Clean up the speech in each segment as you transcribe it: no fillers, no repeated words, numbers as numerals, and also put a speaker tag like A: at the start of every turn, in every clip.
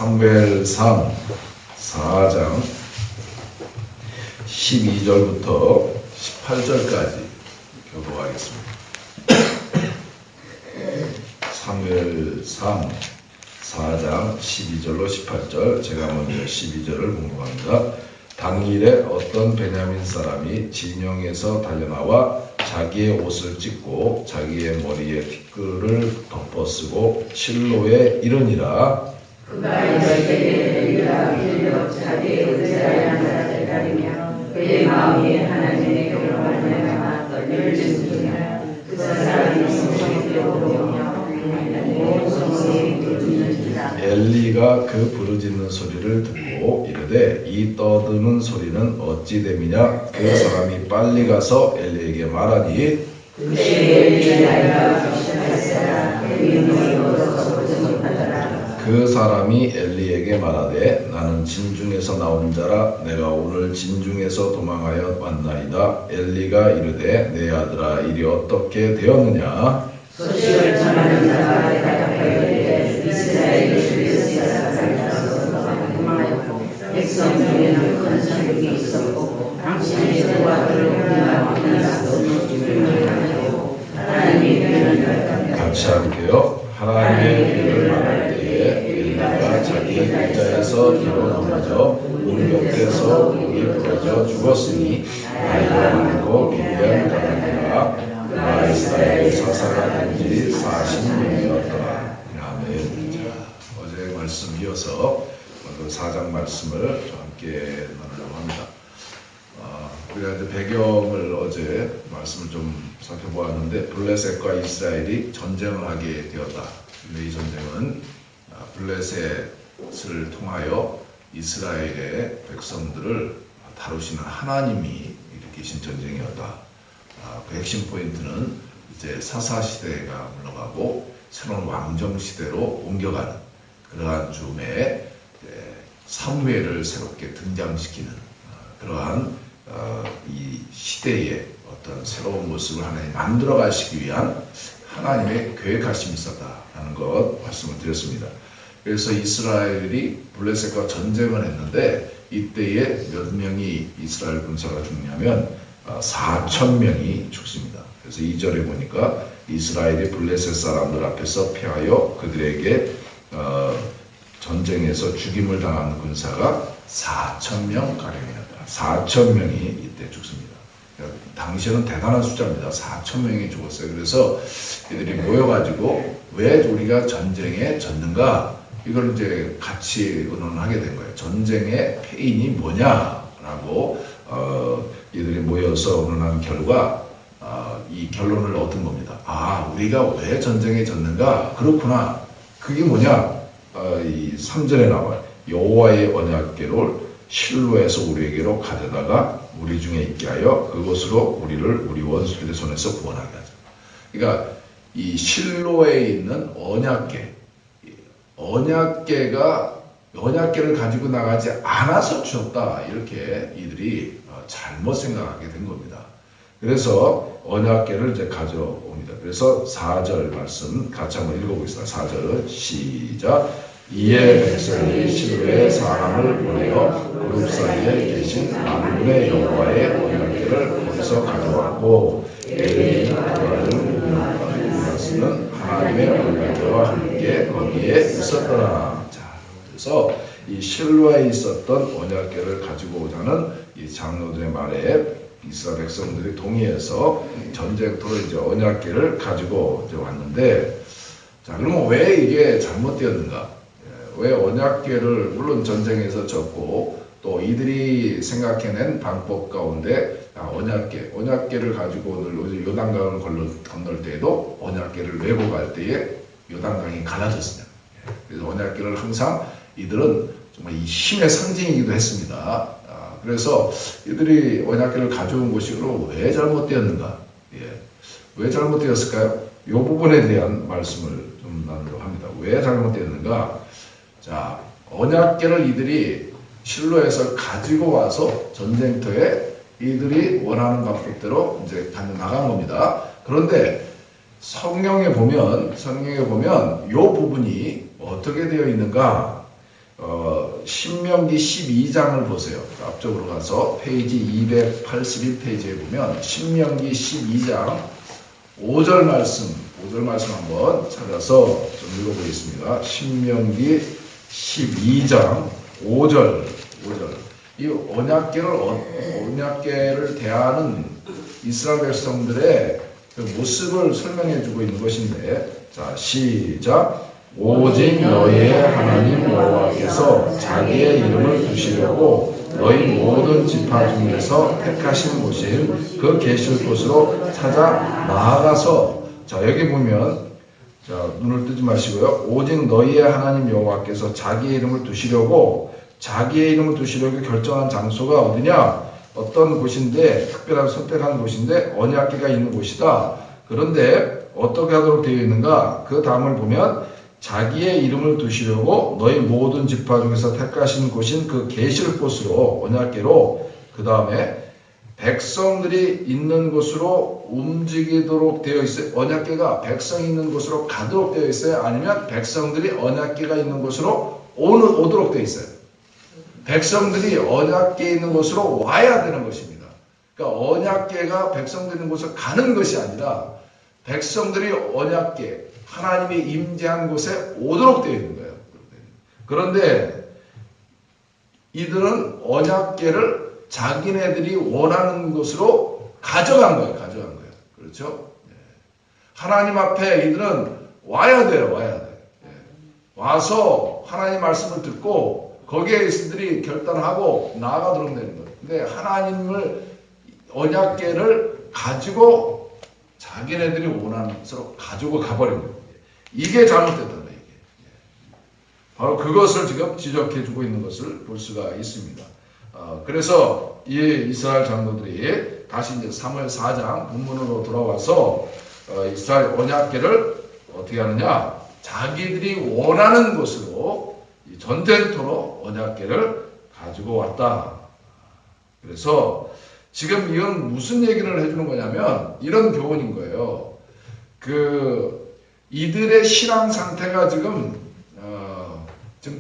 A: 사무엘상 4장 12절부터 18절까지 교도하겠습니다. 사무엘상 4장 12절로 18절, 제가 먼저 12절을 공부합니다. 당일에 어떤 베냐민 사람이 진영에서 달려나와 자기의 옷을 찢고 자기의 머리에 티끌을 덮어쓰고 실로에 이르니라.
B: 그가 이스라엘의 길로 자기의 의지하여 나라를 가리며 그의 마음이 하나님의 경험을 말미암아 떨림을 짓으며 그 사람이 성소에 들어오며 온 성소에 부르짖는지라.
A: 엘리가 그 부르짖는 소리를 듣고 이르되 이 떠드는 소리는 어찌 됨이냐. 그 사람이 빨리 가서 엘리에게 말하니
B: 그때 엘리야가 시작하였으나 그의 눈을 어두워서 보지 못하더라.
A: 그 사람이 엘리에게 말하되 나는 진중에서 나온 자라. 내가 오늘 진중에서 도망하여 왔나이다. 엘리가 이르되 내 아들아 일이 어떻게 되었느냐.
B: 소식을 전하는 자가 대답하여 이르되 이스라엘의 주에서 사람이 도망하였고 백성 중에는 큰 사륙이 있었고 당신의 저와 그를 우리가 만날 수 없는 일을 하고 하나님이 그를
A: 같이 할게요. 하나님의 길을 말할 때에 엘리가 자기 의자에서 뒤로 넘어져 문 곁에서 목이 부러져 죽었으니 나이가 많고 기이한 가난이라. 그가 이스라엘 사사가 된 지 40년이었더라. 아멘. 어제 말씀 이어서 그 4장 말씀을 함께 나누려고 합니다. 우리가 이제 배경을 어제 말씀을 좀 살펴보았는데 블레셋과 이스라엘이 전쟁을 하게 되었다. 이 전쟁은 블레셋을 통하여 이스라엘의 백성들을 다루시는 하나님이 일으키신 전쟁이었다. 그 핵심 포인트는 이제 사사 시대가 물러가고 새로운 왕정 시대로 옮겨가는 그러한 즈음에 사무엘을 새롭게 등장시키는 그러한 이 시대의 어떤 새로운 모습을 하나님 만들어 가시기 위한 하나님의 계획하심이 있었다라는 것 말씀을 드렸습니다. 그래서 이스라엘이 블레셋과 전쟁을 했는데 이때에 몇 명이 이스라엘 군사가 죽냐면 4,000명이 죽습니다. 그래서 2절에 보니까 이스라엘이 블레셋 사람들 앞에서 패하여 그들에게 전쟁에서 죽임을 당한 군사가 4,000명 가량이었다. 4,000명이 이때 죽습니다. 당시에는 대단한 숫자입니다. 4,000명이 죽었어요. 그래서 이들이 모여가지고 왜 우리가 전쟁에 졌는가? 이걸 이제 같이 의논하게 된 거예요. 전쟁의 패인이 뭐냐라고 이들이 모여서 의논한 결과 이 결론을 얻은 겁니다. 우리가 왜 전쟁에 졌는가? 그렇구나. 그게 뭐냐? 이 3절에 나와요. 여호와의 언약궤를 실로에서 우리에게로 가져다가 우리 중에 있게 하여 그곳으로 우리를 우리 원수들의 손에서 구원하게 하자. 그러니까 이 실로에 있는 언약궤를 가지고 나가지 않아서 죽었다. 이렇게 이들이 잘못 생각하게 된 겁니다. 그래서 언약궤를 이제 가져옵니다. 그래서 4절 말씀 같이 한번 읽어보겠습니다. 4절 시작. 이에 백성이 실로에 사람을 보내어 그룹 사이에 계신 만군의 여호와의 언약궤를 거기서 가져왔고 엘리는 그를 말씀은 하나님의 언약궤와 함께 거기에 있었더라. 자, 그래서 이 실로에 있었던 언약궤를 가지고 오자는 이 장로들의 말에 이스라엘 백성들이 동의해서 전쟁터로 이제 언약궤를 가지고 이제 왔는데, 자, 그러면 왜 이게 잘못되었는가? 왜 언약궤를 물론 전쟁에서 졌고 또 이들이 생각해낸 방법 가운데 언약궤를 가지고 오늘 요단강을 건널 때에도 언약궤를 메고 갈 때에 요단강이 갈라졌습니다. 그래서 언약궤를 항상 이들은 정말 이 힘의 상징이기도 했습니다. 그래서 이들이 언약궤를 가져온 것이 왜 잘못되었는가? 왜 잘못되었을까요? 이 부분에 대한 말씀을 좀 나누려고 합니다. 왜 잘못되었는가? 자, 언약궤를 이들이 실로에서 가지고 와서 전쟁터에 이들이 원하는 방법대로 이제 나간 겁니다. 그런데 성경에 보면 이 부분이 어떻게 되어 있는가? 신명기 12장을 보세요. 앞쪽으로 가서 페이지 281페이지에 보면 신명기 12장 5절 말씀 한번 찾아서 좀 읽어보겠습니다. 신명기 12장 5절. 이 언약궤를 대하는 이스라엘 백성들의 그 모습을 설명해 주고 있는 것인데, 자, 시작. 오직 너희의 하나님 여호와께서 자기의 이름을 두시려고 너희 모든 지파 중에서 택하신 곳인 그 계실 곳으로 찾아 나아가서, 자, 여기 보면, 자, 눈을 뜨지 마시고요. 오직 너희의 하나님 여호와께서 자기의 이름을 두시려고 결정한 장소가 어디냐? 어떤 곳인데, 특별한 선택한 곳인데 언약궤가 있는 곳이다. 그런데 어떻게 하도록 되어 있는가? 그 다음을 보면 자기의 이름을 두시려고 너희 모든 지파 중에서 택하신 곳인 그 계실 곳으로, 언약궤로, 그 다음에 백성들이 있는 곳으로 움직이도록 되어 있어요. 언약궤가 백성이 있는 곳으로 가도록 되어 있어요? 아니면 백성들이 언약궤가 있는 곳으로 오도록 되어 있어요? 백성들이 언약궤 있는 곳으로 와야 되는 것입니다. 그러니까 언약궤가 백성들이 있는 곳으로 가는 것이 아니라 백성들이 언약궤, 하나님이 임재한 곳에 오도록 되어 있는 거예요. 그런데 이들은 언약궤를 자기네들이 원하는 곳으로 가져간 거예요. 그렇죠? 하나님 앞에 이들은 와야 돼요. 와서 하나님 말씀을 듣고 거기에 이들이 결단하고 나아가도록 되는 거예요. 근데 하나님을, 언약궤를 가지고 자기네들이 원하는 곳으로 가지고 가버린 거예요. 이게 잘못됐다는 거예요. 바로 그것을 지금 지적해주고 있는 것을 볼 수가 있습니다. 그래서 이 이스라엘 장로들이 다시 이제 사무엘 4장 본문으로 돌아와서 이스라엘 언약궤를 어떻게 하느냐? 자기들이 원하는 곳으로 전쟁터로 언약궤를 가지고 왔다. 그래서 지금 이건 무슨 얘기를 해주는 거냐면 이런 교훈인 거예요. 이들의 신앙 상태가 지금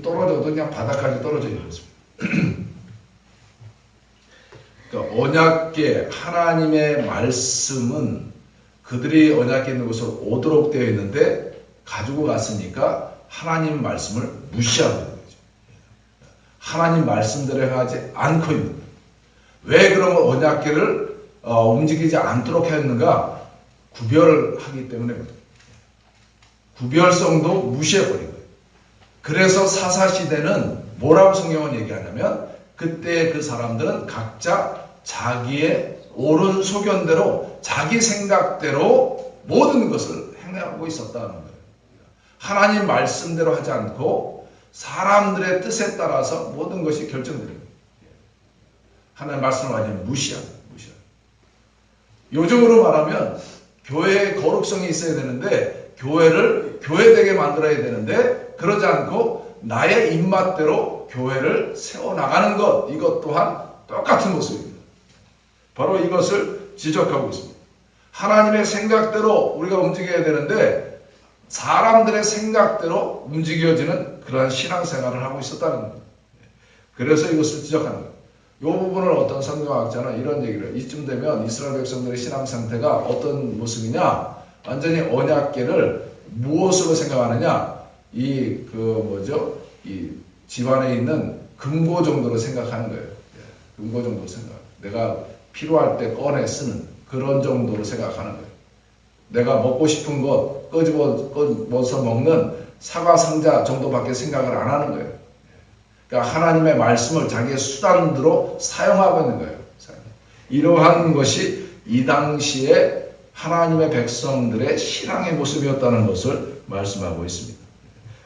A: 떨어져도 그냥 바닥까지 떨어져 있는 것입니다. 그러니까 언약궤, 하나님의 말씀은 그들이 언약궤 있는 곳으로 오도록 되어 있는데 가지고 갔으니까 하나님 말씀을 무시하고 있는 거죠. 하나님 말씀대로 행하지 않고 있는 거예요. 왜 그러면 언약궤를 움직이지 않도록 했는가? 구별하기 때문에 구별성도 무시해버린 거예요. 그래서 사사시대는 뭐라고 성경은 얘기하냐면 그때 그 사람들은 각자 자기의 옳은 소견대로 자기 생각대로 모든 것을 행하고 있었다는 거예요. 하나님 말씀대로 하지 않고 사람들의 뜻에 따라서 모든 것이 결정되는 거예요. 하나님 말씀을 완전히 무시하는. 요즘으로 말하면 교회의 거룩성이 있어야 되는데 교회를 교회되게 만들어야 되는데 그러지 않고 나의 입맛대로 교회를 세워나가는 것, 이것 또한 똑같은 모습입니다. 바로 이것을 지적하고 있습니다. 하나님의 생각대로 우리가 움직여야 되는데 사람들의 생각대로 움직여지는 그러한 신앙생활을 하고 있었다는 겁니다. 그래서 이것을 지적하는 거예요. 이 부분을 어떤 성경학자는 이런 얘기를, 이쯤 되면 이스라엘 백성들의 신앙 상태가 어떤 모습이냐, 완전히 언약궤를 무엇으로 생각하느냐, 이 집안에 있는 금고 정도로 생각하는 거예요. 금고 정도로 생각. 내가 필요할 때 꺼내 쓰는 그런 정도로 생각하는 거예요. 내가 먹고 싶은 것 꺼집어서 먹는 사과 상자 정도밖에 생각을 안 하는 거예요. 그러니까 하나님의 말씀을 자기의 수단으로 사용하고 있는 거예요. 이러한 것이 이 당시에 하나님의 백성들의 신앙의 모습이었다는 것을 말씀하고 있습니다.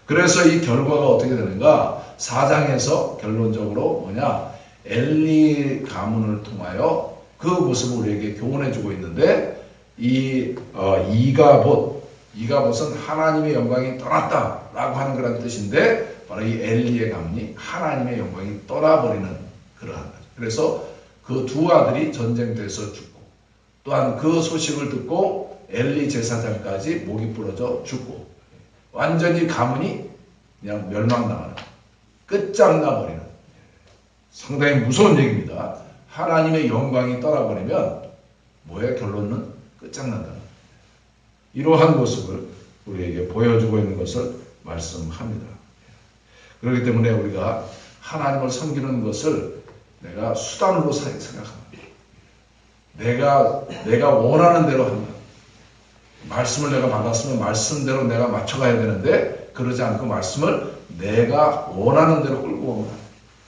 A: 그래서 이 결과가 어떻게 되는가? 4장에서 결론적으로 뭐냐? 엘리 가문을 통하여 그 모습을 우리에게 교훈해주고 있는데 이가봇은 하나님의 영광이 떠났다라고 하는 그런 뜻인데 바로 이 엘리의 가문이 하나님의 영광이 떠나버리는 그러한 거죠. 그래서 그 두 아들이 전쟁터에서 죽고 또한 그 소식을 듣고 엘리 제사장까지 목이 부러져 죽고 완전히 가문이 그냥 멸망당하는 거예요. 끝장나버리는, 상당히 무서운 얘기입니다. 하나님의 영광이 떠나버리면 뭐의 결론은 끝장난다. 이러한 모습을 우리에게 보여주고 있는 것을 말씀합니다. 그렇기 때문에 우리가 하나님을 섬기는 것을 내가 수단으로 생각합니다. 내가 원하는 대로 한다. 말씀을 내가 받았으면 말씀대로 내가 맞춰가야 되는데 그러지 않고 말씀을 내가 원하는 대로 끌고 옵니다.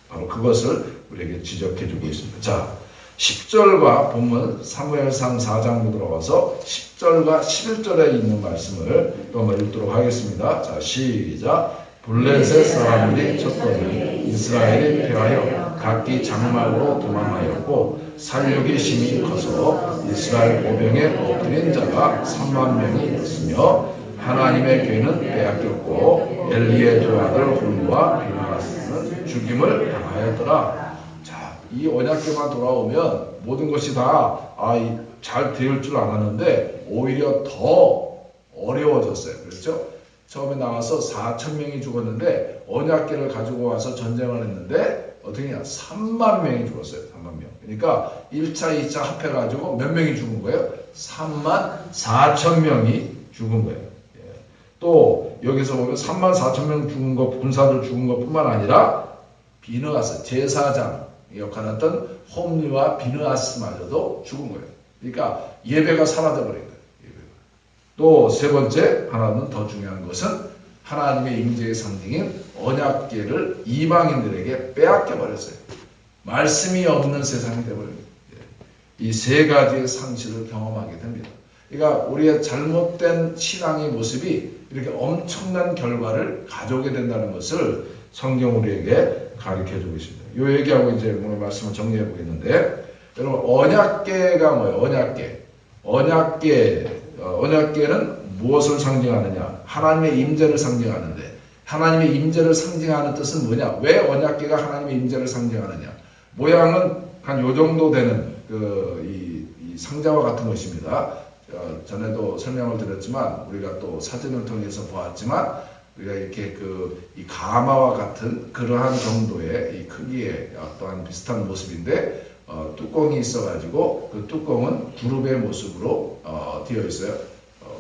A: 바로 그것을 우리에게 지적해주고 있습니다. 자, 10절과 본문 사무엘상 4장으로 들어가서 10절과 11절에 있는 말씀을 또 한번 읽도록 하겠습니다. 자, 시작. 블레셋 사람들이 쳤더니 이스라엘이 패하여 각기 장막으로 도망하였고 살육이 심히 커서 이스라엘 보병에 엎드린 자가 3만 명이 있으며 하나님의 괴는 빼앗겼고 엘리의 두 아들 홀과 비느하스는 죽임을 당하였더라. 자, 이 언약궤만 돌아오면 모든 것이 다 잘 되을 줄 알았는데 오히려 더 어려워졌어요. 그렇죠? 처음에 나와서 4천 명이 죽었는데 언약궤를 가지고 와서 전쟁을 했는데 어떻게 했냐? 3만 명이 죽었어요. 3만 명. 그러니까 1차, 2차 합해가지고 몇 명이 죽은 거예요? 3만 4천 명이 죽은 거예요. 또 여기서 보면 3만 4천 명 죽은 것, 군사들 죽은 것뿐만 아니라 비느하스, 제사장 역할했던 홈리와 비느하스마저도 죽은 거예요. 그러니까 예배가 사라져버린 거예요. 또 세 번째 하나는 더 중요한 것은 하나님의 임재의 상징인 언약궤를 이방인들에게 빼앗겨 버렸어요. 말씀이 없는 세상이 되어버립니다. 이 세 가지의 상실을 경험하게 됩니다. 그러니까 우리의 잘못된 신앙의 모습이 이렇게 엄청난 결과를 가져오게 된다는 것을 성경 우리에게 가르쳐주고 있습니다. 이 얘기하고 이제 오늘 말씀을 정리해 보겠는데, 여러분 언약궤가 뭐예요? 언약궤는 무엇을 상징하느냐? 하나님의 임재를 상징하는데, 하나님의 임재를 상징하는 뜻은 뭐냐? 왜 언약궤가 하나님의 임재를 상징하느냐? 모양은 한 요 정도 되는 이 상자와 같은 것입니다. 전에도 설명을 드렸지만 우리가 또 사진을 통해서 보았지만 우리가 이렇게 이 가마와 같은 그러한 정도의 이 크기의 어떠한 비슷한 모습인데 뚜껑이 있어가지고 그 뚜껑은 그룹의 모습으로 되어 있어요.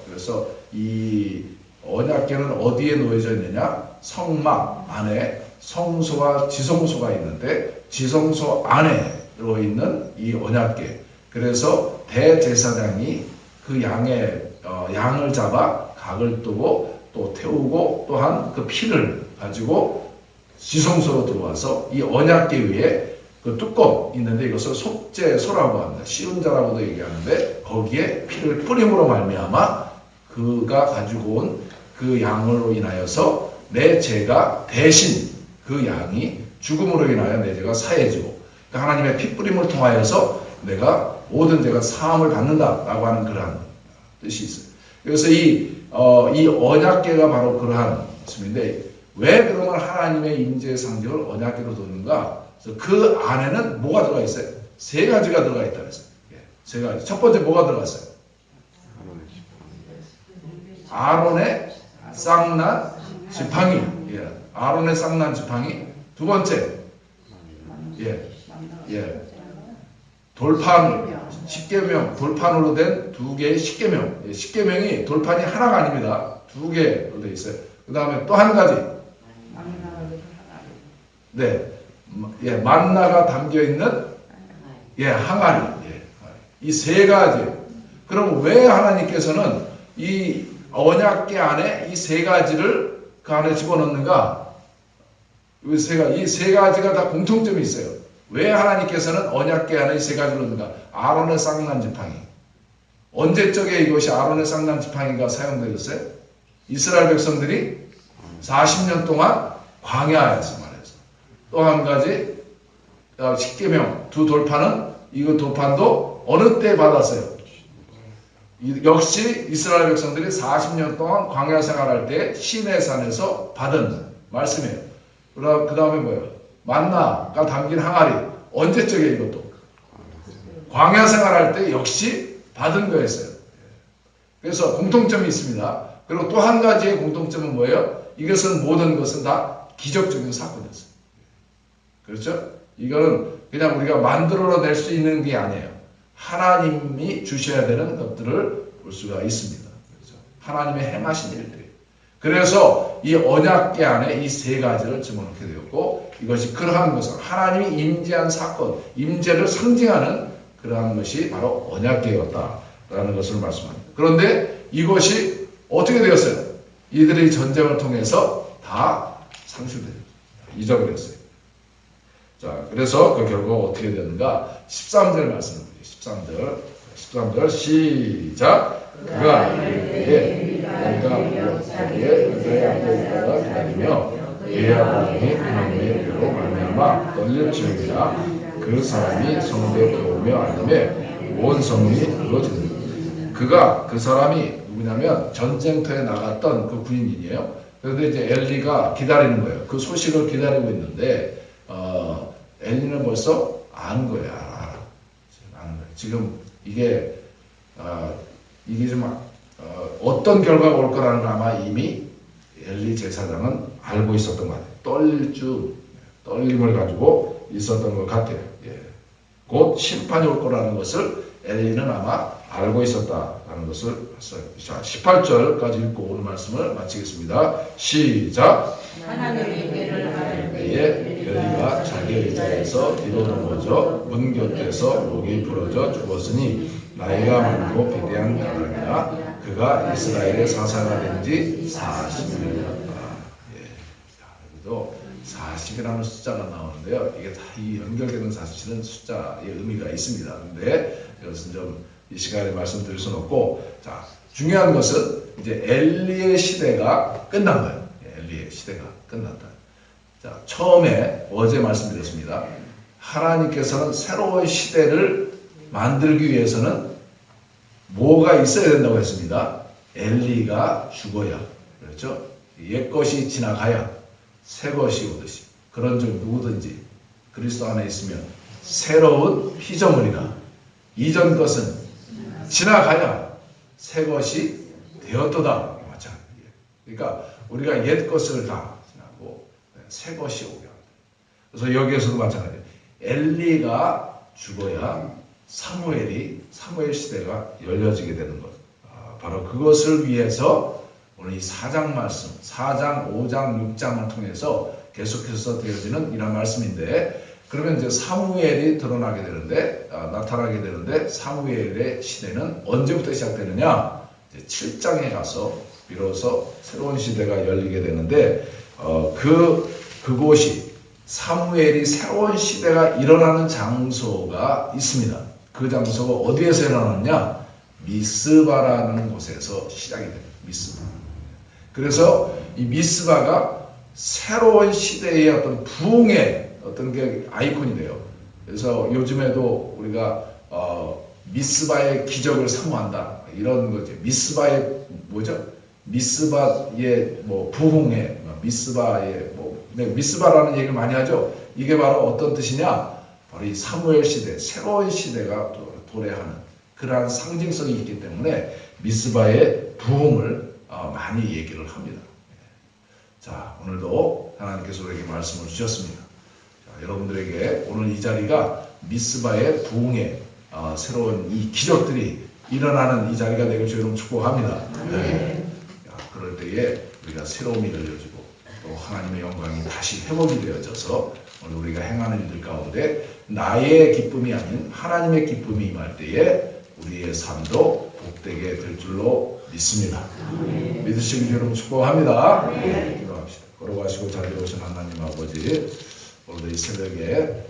A: 그래서 이 언약궤는 어디에 놓여져 있느냐? 성막 안에 성소와 지성소가 있는데 지성소 안에 들어있는 이 언약궤. 그래서 대제사장이 그 양을 잡아 각을 뜨고 또 태우고 또한 그 피를 가지고 지성소로 들어와서 이 언약궤 위에 그 뚜껑 있는데 이것을 속죄소라고 합니다. 시운자라고도 얘기하는데 거기에 피를 뿌림으로 말미암아 그가 가지고 온 그 양으로 인하여서 내 죄가 대신 그 양이 죽음으로 인하여 내 죄가 사해지고 그러니까 하나님의 피 뿌림을 통하여서 내가 모든 죄가 사함을 받는다라고 하는 그러한 뜻이 있어요. 그래서 이 언약궤가 바로 그러한 모습인데 왜 그러면 하나님의 임재의 상징을 언약궤로 두는가? 그 안에는 뭐가 들어가 있어요? 세 가지가 들어가 있다 그랬어요. 세 가지. 첫 번째 뭐가 들어갔어요? 아론의 쌍난 지팡이. 아론의 쌍난 지팡이. 두 번째. 돌판, 십계명, 돌판으로 된 두 개의 십계명. 십계명이 돌판이 하나가 아닙니다. 두 개로 되어 있어요. 그 다음에 또 한 가지. 만나가 담겨 있는 항아리. 이 세 가지. 그럼 왜 하나님께서는 이 언약궤 안에 이 세 가지를 그 안에 집어넣는가? 이 세 가지가 다 공통점이 있어요. 왜 하나님께서는 언약궤 안에 이 세 가지를 넣는가? 아론의 쌍난 지팡이. 언제적에 이것이 아론의 쌍난 지팡이가 사용되었어요? 이스라엘 백성들이 40년 동안 광야에서 말해서. 또 한 가지 십계명 두 돌판은 이거 돌판도 어느 때 받았어요? 역시 이스라엘 백성들이 40년 동안 광야 생활할 때 시내산에서 받은 말씀이에요. 그 다음에 뭐예요? 만나가 담긴 항아리. 언제적에 이것도? 광야 생활할 때 역시 받은 거였어요. 그래서 공통점이 있습니다. 그리고 또 한 가지의 공통점은 뭐예요? 이것은 모든 것은 다 기적적인 사건이었어요. 그렇죠? 이거는 그냥 우리가 만들어낼 수 있는 게 아니에요. 하나님이 주셔야 되는 것들을 볼 수가 있습니다. 그렇죠? 하나님의 행하신 일들이. 그래서 이 언약궤 안에 이 세 가지를 집어넣게 되었고, 이것이 그러한 것은 하나님이 임재한 사건, 임재를 상징하는 그러한 것이 바로 언약궤였다라는 것을 말씀합니다. 그런데 이것이 어떻게 되었어요? 이들이 전쟁을 통해서 다 상실됐어요. 잊어버렸어요. 자, 그래서 그 결과가 어떻게 되는가? 13절 말씀을 보세요. 13절 시작. 그가 이르되 내가 자기의 그의 앞에 있다가 기다리며 그의 아버님이 하나님의 궤로 말미암아 떨릴지어다. 그 사람이 성읍에 들어오며 아님에 온 성문이 그어지는. 그가 그 사람이 누구냐면 전쟁터에 나갔던 그 군인이에요. 그런데 이제 엘리가 기다리는 거예요. 그 소식을 기다리고 있는데 엘리는 벌써 아는 거야. 아는 거야. 지금 이게 좀 어떤 결과가 올 거라는 걸 아마 이미 엘리 제사장은 알고 있었던 것 같아요. 떨림을 가지고 있었던 것 같아요. 예. 곧 심판이 올 거라는 것을 엘리는 아마 알고 있었다라는 것을 봤어요. 자, 18절까지 읽고 오늘 말씀을 마치겠습니다. 시작.
B: 하나님의 궤를 바를
A: 때에 엘리가 자기 의자에서 뒤로 넘어져 문 곁에서 목이 부러져 죽었으니 나이가 많고 비대한 가랑이라. 그가 이스라엘의 사사가 된 지 40년이었다. 예. 여기도 40이라는 숫자가 나오는데요. 이게 다 이 연결되는 사실은 숫자의 의미가 있습니다. 근데 이것은 좀 이 시간에 말씀드릴 수는 없고, 자, 중요한 것은 이제 엘리의 시대가 끝난 거예요. 엘리의 시대가 끝났다. 자, 처음에 어제 말씀드렸습니다. 하나님께서는 새로운 시대를 만들기 위해서는 뭐가 있어야 된다고 했습니다. 엘리가 죽어야, 그렇죠? 옛것이 지나가야 새 것이 오듯이, 그런 중 누구든지 그리스도 안에 있으면 새로운 피조물이라. 이전 것은 지나가야 새 것이 되었도다. 마찬가지예요. 그러니까 우리가 옛 것을 다 지나고 새 것이 오게 합니다. 그래서 여기에서도 마찬가지예요. 엘리가 죽어야 사무엘 시대가 열려지게 되는 것. 바로 그것을 위해서 오늘 이 4장 말씀, 4장, 5장, 6장을 통해서 계속해서 되어지는 이런 말씀인데, 그러면 이제 사무엘이 나타나게 되는데, 사무엘의 시대는 언제부터 시작되느냐? 이제 7장에 가서 비로소 새로운 시대가 열리게 되는데, 그곳이 사무엘이 새로운 시대가 일어나는 장소가 있습니다. 그 장소가 어디에서 일어났냐? 미스바라는 곳에서 시작이 됩니다. 미스바. 그래서 이 미스바가 새로운 시대의 어떤 부흥의 어떤 게 아이콘이 돼요. 그래서 요즘에도 우리가 미스바의 기적을 사모한다, 이런 거죠. 미스바의 뭐죠? 미스바의 뭐 부흥의 미스바의 미스바라는 얘기를 많이 하죠. 이게 바로 어떤 뜻이냐? 바로 이 사무엘 시대, 새로운 시대가 도래하는 그러한 상징성이 있기 때문에 미스바의 부흥을 많이 얘기를 합니다. 자, 오늘도 하나님께서 우리에게 말씀을 주셨습니다. 자, 여러분들에게 오늘 이 자리가 미스바의 부흥의 새로운 이 기적들이 일어나는 이 자리가 되길 주여름 축복합니다. 네. 자, 그럴 때에 우리가 새로움이 열려지고 또 하나님의 영광이 다시 회복이 되어져서 오늘 우리가 행하는 일들 가운데 나의 기쁨이 아닌 하나님의 기쁨이 임할 때에 우리의 삶도 복되게 될 줄로 믿습니다. 믿으시길 여러분 축복합니다. 기도합시다. 걸어가시고 자리에 오신 하나님 아버지, 오늘도 이 새벽에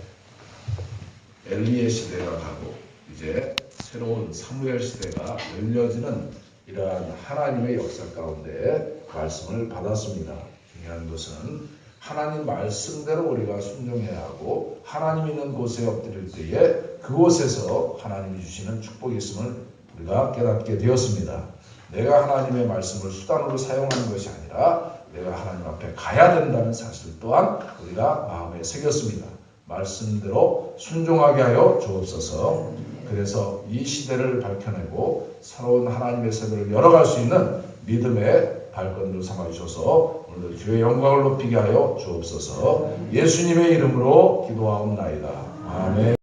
A: 엘리의 시대가 가고 이제 새로운 사무엘 시대가 열려지는 이러한 하나님의 역사 가운데 말씀을 받았습니다. 중요한 것은 하나님 말씀대로 우리가 순종해야 하고, 하나님 있는 곳에 엎드릴 때에 그곳에서 하나님이 주시는 축복이 있음을 우리가 깨닫게 되었습니다. 내가 하나님의 말씀을 수단으로 사용하는 것이 아니라 내가 하나님 앞에 가야 된다는 사실 또한 우리가 마음에 새겼습니다. 말씀대로 순종하게 하여 주옵소서. 그래서 이 시대를 밝혀내고 새로운 하나님의 세대를 열어갈 수 있는 믿음의 발걸음을 삼아주셔서 오늘도 주의 영광을 높이게 하여 주옵소서. 예수님의 이름으로 기도하옵나이다. 아멘.